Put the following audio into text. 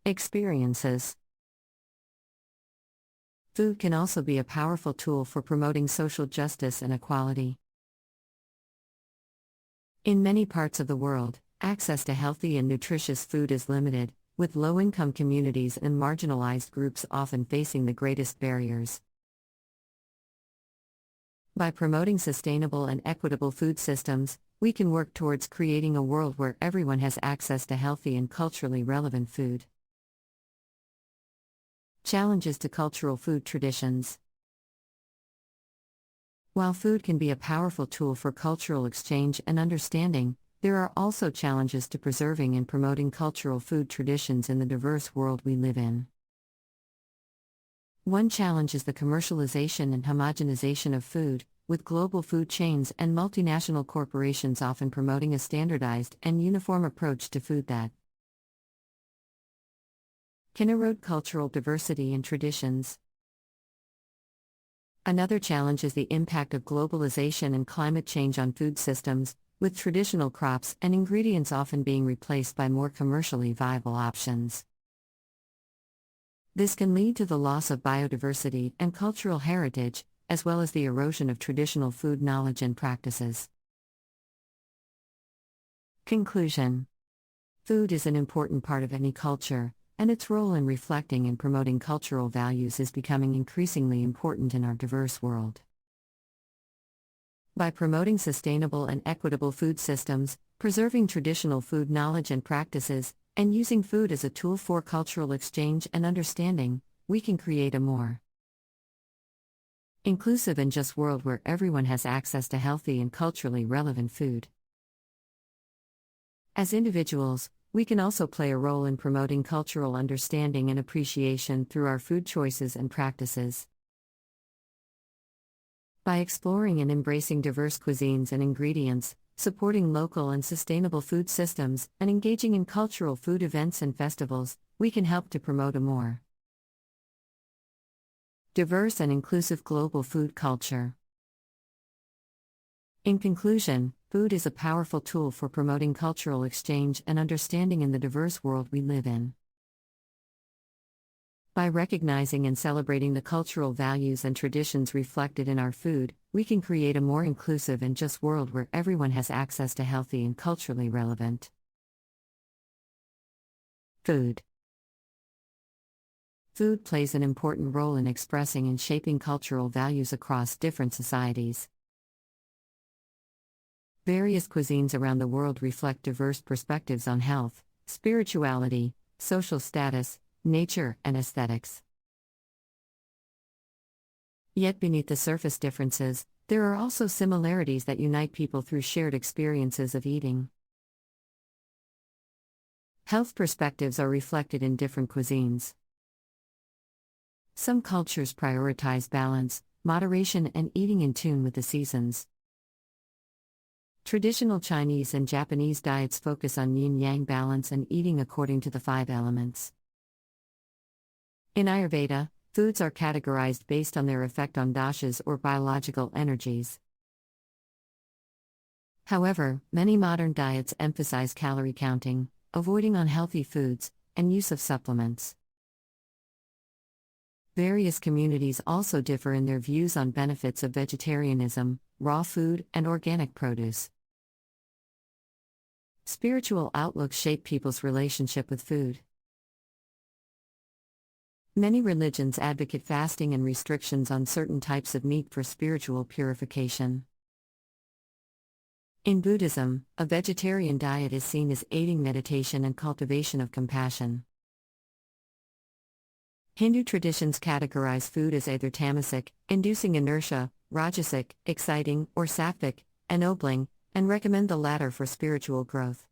Experiences. Food can also be a powerful tool for promoting social justice and equality. In many parts of the world, access to healthy and nutritious food is limited, with low-income communities and marginalized groups often facing the greatest barriers. By promoting sustainable and equitable food systems, we can work towards creating a world where everyone has access to healthy and culturally relevant food. Challenges to cultural food traditions. While food can be a powerful tool for cultural exchange and understanding, there are also challenges to preserving and promoting cultural food traditions in the diverse world we live in. One challenge is the commercialization and homogenization of food, with global food chains and multinational corporations often promoting a standardized and uniform approach to food that can erode cultural diversity and traditions. Another challenge is the impact of globalization and climate change on food systems, with traditional crops and ingredients often being replaced by more commercially viable options. This can lead to the loss of biodiversity and cultural heritage, as well as the erosion of traditional food knowledge and practices. Conclusion. Food is an important part of any culture, and its role in reflecting and promoting cultural values is becoming increasingly important in our diverse world. By promoting sustainable and equitable food systems, preserving traditional food knowledge and practices, and using food as a tool for cultural exchange and understanding, we can create a more inclusive and just world where everyone has access to healthy and culturally relevant food. As individuals, we can also play a role in promoting cultural understanding and appreciation through our food choices and practices. By exploring and embracing diverse cuisines and ingredients, supporting local and sustainable food systems, and engaging in cultural food events and festivals, we can help to promote a more diverse and inclusive global food culture. In conclusion, food is a powerful tool for promoting cultural exchange and understanding in the diverse world we live in. By recognizing and celebrating the cultural values and traditions reflected in our food, we can create a more inclusive and just world where everyone has access to healthy and culturally relevant food. Food plays an important role in expressing and shaping cultural values across different societies. Various cuisines around the world reflect diverse perspectives on health, spirituality, social status, nature, and aesthetics. Yet beneath the surface differences, there are also similarities that unite people through shared experiences of eating. Health perspectives are reflected in different cuisines. Some cultures prioritize balance, moderation, and eating in tune with the seasons. Traditional Chinese and Japanese diets focus on yin-yang balance and eating according to the 5 elements. In Ayurveda, foods are categorized based on their effect on doshas or biological energies. However, many modern diets emphasize calorie counting, avoiding unhealthy foods, and use of supplements. Various communities also differ in their views on benefits of vegetarianism, raw food, and organic produce. Spiritual outlooks shape people's relationship with food. Many religions advocate fasting and restrictions on certain types of meat for spiritual purification. In Buddhism, a vegetarian diet is seen as aiding meditation and cultivation of compassion. Hindu traditions categorize food as either tamasic, inducing inertia, rajasic, exciting, or sattvic, ennobling, and recommend the latter for spiritual growth.